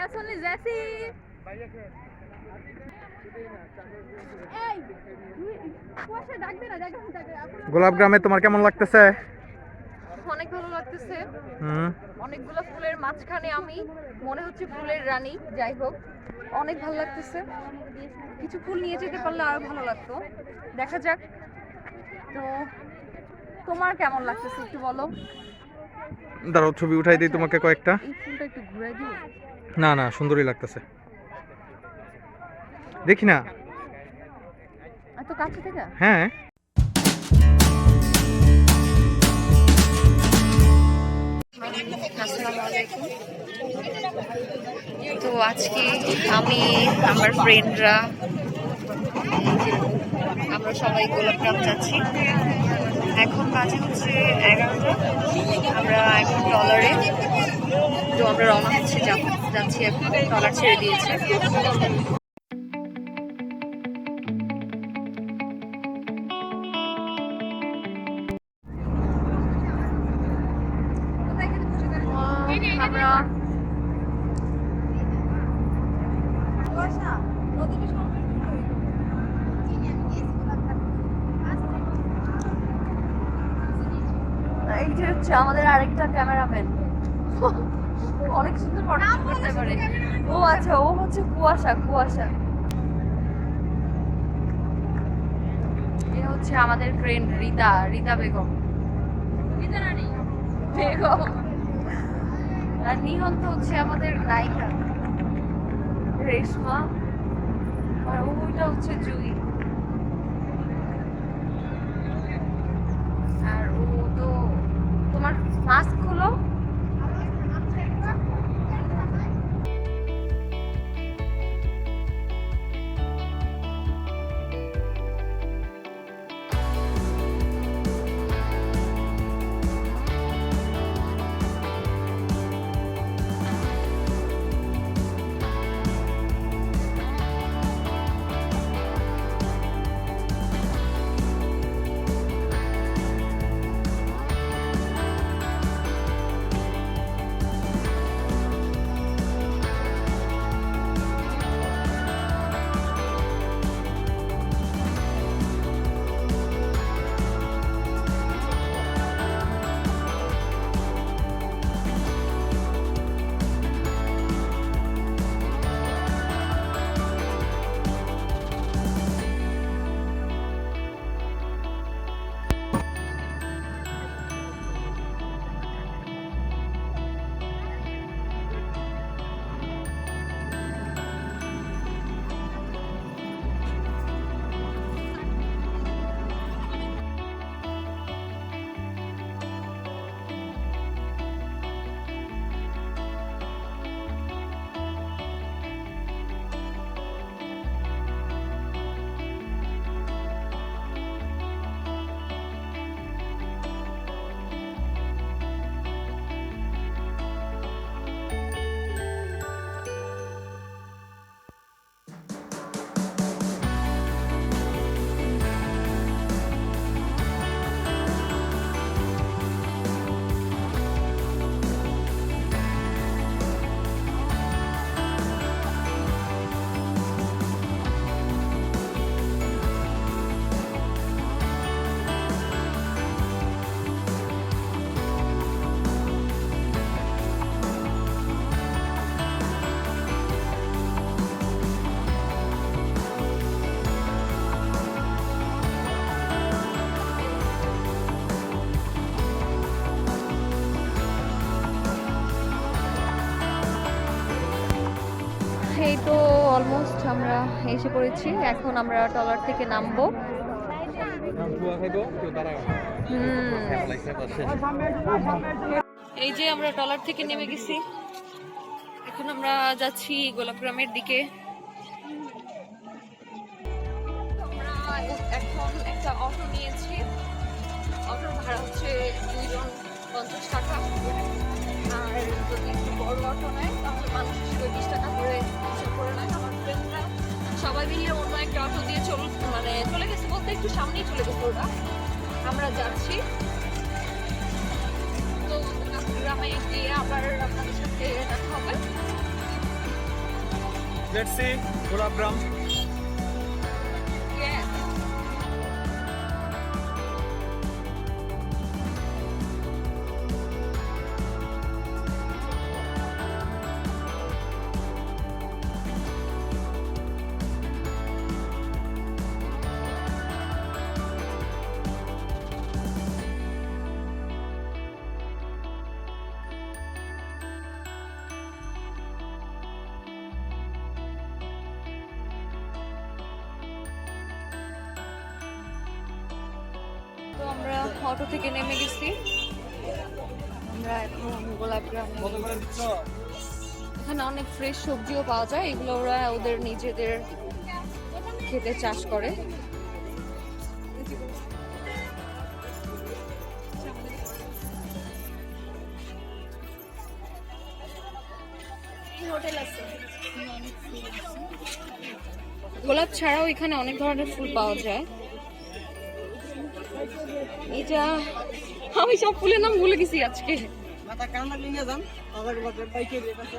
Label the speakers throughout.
Speaker 1: আসলে জেসি এই কুয়াশা ডাক দে না জায়গা
Speaker 2: গোলাপ গ্রামে তোমার কেমন লাগতেছে?
Speaker 1: অনেক ভালো লাগতেছে। অনেকগুলো ফুলের মাঝখানে আমি মনে হচ্ছে ফুলের রানী। যাই হোক, অনেক ভালো লাগতেছে। কিছু ফুল নিয়ে যেতে পারলে আরো ভালো লাগতো। দেখা যাক। তো তোমার কেমন লাগতেছে একটু বলো।
Speaker 2: দাঁড়াও ছবি উঠাই দিই তোমাকে কয়েকটা।
Speaker 1: এই ফুলটা একটু ঘুরাই দিও।
Speaker 2: না না, সুন্দরই লাগতেছে। দেখি না।
Speaker 1: এত কাছে থেকে?
Speaker 2: হ্যাঁ।
Speaker 1: তো আজকে আমি আমার ফ্রেন্ডরা আমরা সবাই গোলাপগ্রাম যাচ্ছি। এখন বাজে হচ্ছে 11টা। আমরা এখন টলারে, তো আমরা রওনা হচ্ছে যাচ্ছি এখন। টলার ছেড়ে দিয়েছে। আমরা এইটা হচ্ছে আমাদের আরেকটা ক্যামেরাম্যান। অনেক সুন্দর ফটো করতে পারে ও। আচ্ছা, ও হচ্ছে কুয়াশা। এ হচ্ছে আমাদের ফ্রেন্ড রিতা বেগম। বেগম। আর নিহন্ত হচ্ছে আমাদের নায়িকা রেশমা। আর ওইটা হচ্ছে জুই। আর ও তো তোমার মাস্ক হলো। এই তো অলমোস্ট আমরা এসে পড়েছি। এখন আমরা টলার থেকে নামবো। এই যে আমরা টলার থেকে নেমে গেছি। এখন আমরা যাচ্ছি গোলাপগ্রামের দিকে। আমরা এখন একটা অটো নিয়েছি। অটোর ভাড়া হচ্ছে 2 জন 50 টাকা। আর যদি একটু বড় অটো নেয় তাহলে মানুষ হিসেবে 20 টাকা করে হিসাব করে নেয়। আমার ফ্রেন্ডরা সবাই মিলে অন্য একটা অটো দিয়ে চলে গেছে, বলতে একটু সামনেই চলে গেছে ওরা। আমরা যাচ্ছি। তো গ্রামে গিয়ে আবার আপনাদের সাথে দেখা হবে।
Speaker 3: Let's see Golapgram.
Speaker 1: Yes. তো আমরা অটো থেকে নেমে গেছি। আমরা এখন গোলাপগ্রামে। এখানে অনেক ফ্রেশ সবজিও পাওয়া যায়, এগুলো ওরা ওদের নিজেদের খেতে চাষ করে।
Speaker 4: হোটেল আছে।
Speaker 1: গোলাপ ছাড়াও এখানে অনেক ধরনের ফুল পাওয়া যায়। এটা আমি সব ফুলের নাম ভুলে গেছি আজকে।
Speaker 3: মাথা কান্না নিয়ে যান আমার বাইকে রেট আছে।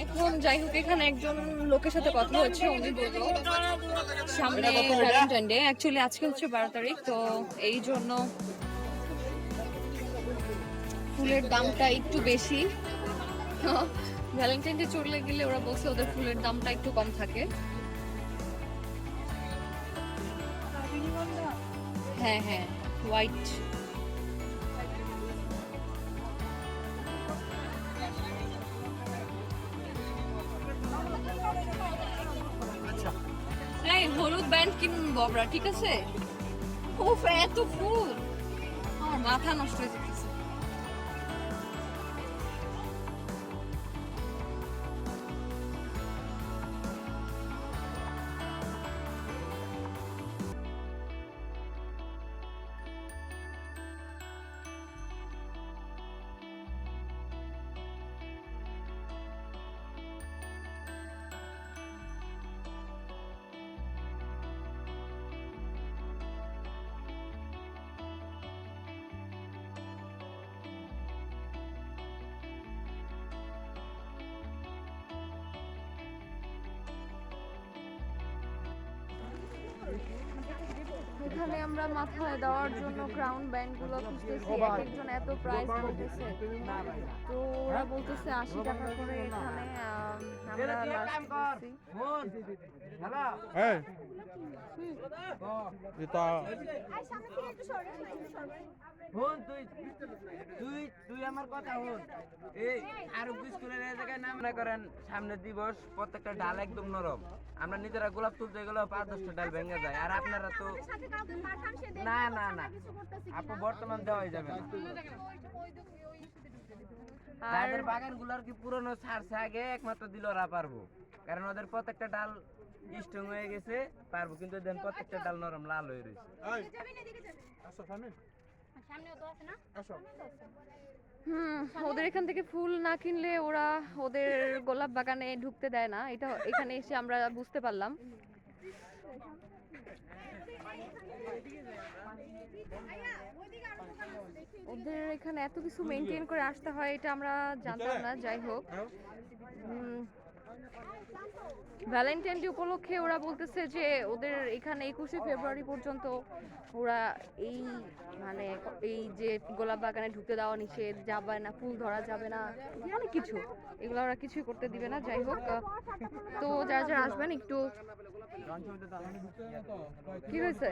Speaker 1: এখন যাই হোক, এখানে একজন লোকের সাথে কথা হচ্ছে, উনি বললো সামনে ভ্যালেন্টাইন ডে, অ্যাকচুয়ালি আজকে হচ্ছে 12 তারিখ, তো এই জন্য ফুলের দামটা একটু বেশি। ভ্যালেন্টাইন ডে চলে গেলে ওরা বলছে ওদের ফুলের দামটা একটু কম থাকে। হ্যাঁ হ্যাঁ, হোয়াইট। এই হলুদ ব্যান্ড কিনবো আমরা, ঠিক আছে? ও এত ফুল, আমার মাথা নষ্ট হয়ে যেতেছে। এখানে আমরা মাথায় দেওয়ার জন্য ক্রাউন ব্যান্ড গুলো খুঁজতেছি, এক একজন এত প্রাইস বলতেছে। তো ওরা বলতেছে 80 টাকা করে। এখানে আমরা লাস্ট করছি।
Speaker 2: হ্যাঁ এটা
Speaker 3: হন তুই তুই তুই আমার কথা হন। এই আরব স্কুলের এই জায়গায় নাম না করেন সামনে দিবস, প্রত্যেকটা ডাল একদম নরম। আমরা নিজেরা গোলাপ তুলতে গেলে 5-10টা ডাল ভেঙে যায়, আর আপনারা তো না না না আপু বর্তমান দেওয়াই যাবে না।
Speaker 1: আর
Speaker 3: তাদের বাগান গুলার কি পুরনো ছাড়ছে আগে, একমাত্র দিল ওরা পারবো, কারণ ওদের প্রত্যেকটা ডাল স্ট্রং হয়ে গেছে পারবো, কিন্তু দেন প্রত্যেকটা ডাল নরম লাল হয়ে রয়েছে।
Speaker 1: ওদের এখান থেকে ফুল না কিনলে ওরা ওদের গোলাপ বাগানে ঢুকতে দেয় না, এটা এখানে এসে আমরা বুঝতে পারলাম। ওদের এখানে এত কিছু মেনটেন করে আসতে হয়, এটা আমরা জানতাম না। যাই হোক, ভ্যালেন্টাইন ডে উপলক্ষে ওরা বলতেছে যে ওদের এখানে 21শে ফেব্রুয়ারি পর্যন্ত ওরা এই মানে এই যে গোলাপ বাগানে ঢুকতে দেওয়া নিষেধ, যাবে না, ফুল ধরা যাবে না, অনেক কিছু, এগুলো ওরা কিছুই করতে দিবে না। যাই হোক, তো যারা যারা আসবেন একটু। কি হয়েছে?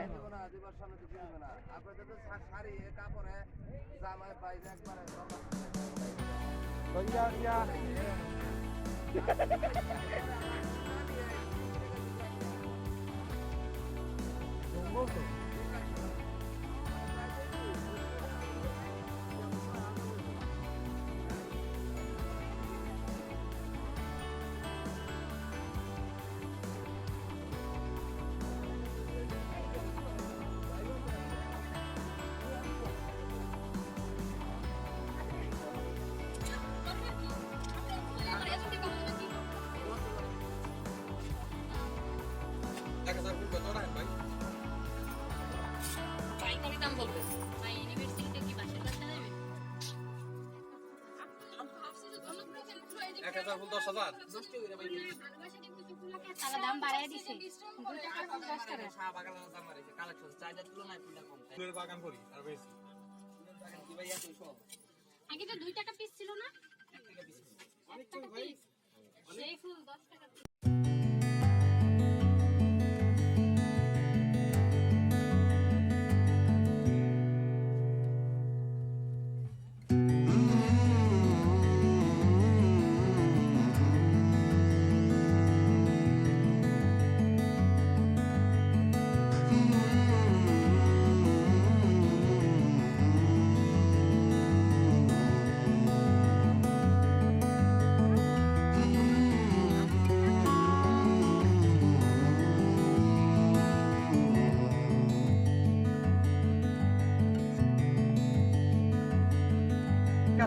Speaker 4: তাহলে দাম বাড়ায় দিছে 2 টাকা 50 টাকা
Speaker 3: চা বাগানের দাম বাড়াইছে কালেকশন চাইলে তুলনায় ফুলটা কম ফুলের বাগান করি আর বেশি বাগান কি ভাই এত সব
Speaker 4: আগে তো 2 টাকা পিস ছিল না অনেক কম ভাই সেই ফুল 10 টাকা পিস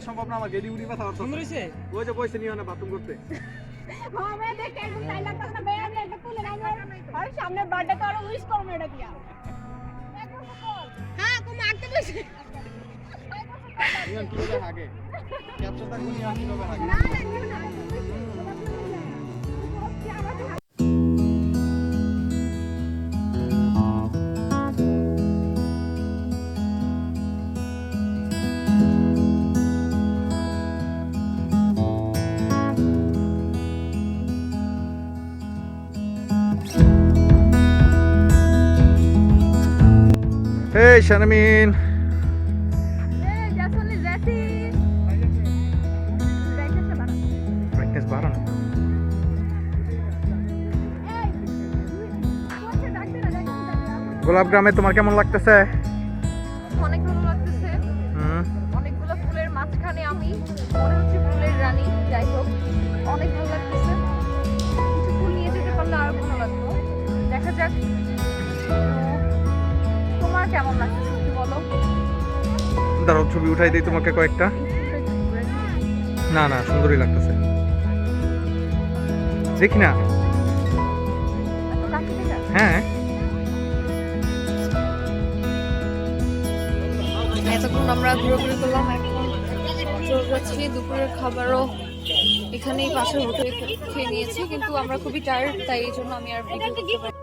Speaker 2: সম্ভব না আমার গেলি উড়ি কথা সুন্দর হইছে ওই যে বইছে নিও না বাথরুম করতে
Speaker 5: মামা দেখে একদম তাই লাগতাছে না বেয়ার একটা তুলে রাখো আর সামনে বার্থডে তো আরো উইশ করব এটা দিয়া হ্যাঁ তুমি আঁকতে বসে
Speaker 2: নিয়ন কি হবে আগে ক্যাপচারটা কোনি আসি হবে আগে
Speaker 5: না না নিও না
Speaker 2: Hey Sharmin.
Speaker 5: জাসুনি জাসি ব্রাইটনেস বাড়াও
Speaker 2: ব্রাইটনেস বাড়ানো।
Speaker 5: এই কোথা ডাকতে না ডাকতে
Speaker 2: গোলাপ গ্রামে তোমার কেমন লাগতেছে?
Speaker 1: অনেক ভালো লাগতেছে।
Speaker 2: হুম।
Speaker 1: অনেকগুলো ফুলের মাঝখানে আমি মনে হচ্ছে ফুলের রানী। যাই হোক অনেক ভালো লাগতেছে। কিছু ফুল নিয়ে যেতে পারলে আরো ভালো লাগতো। দেখা যাক তোমার কেমন লাগতেছে একটু বলো।
Speaker 2: দাঁড়াও ছবি উঠাই দিই তোমাকে কয়েকটা। না না সুন্দরই লাগতেছে। দেখি না।
Speaker 1: এত কাছে থেকে
Speaker 2: হ্যাঁ।
Speaker 1: এতক্ষণ আমরা ঘুরে করলাম, এখন চলে যাচ্ছি দুপুরের খাবারও এখানেই পাশের হোটেলে খেয়ে নিয়েছি, কিন্তু আমরা খুবই টায়ার্ড, তাই এই জন্য আমি আর ভিডিও করতে পারি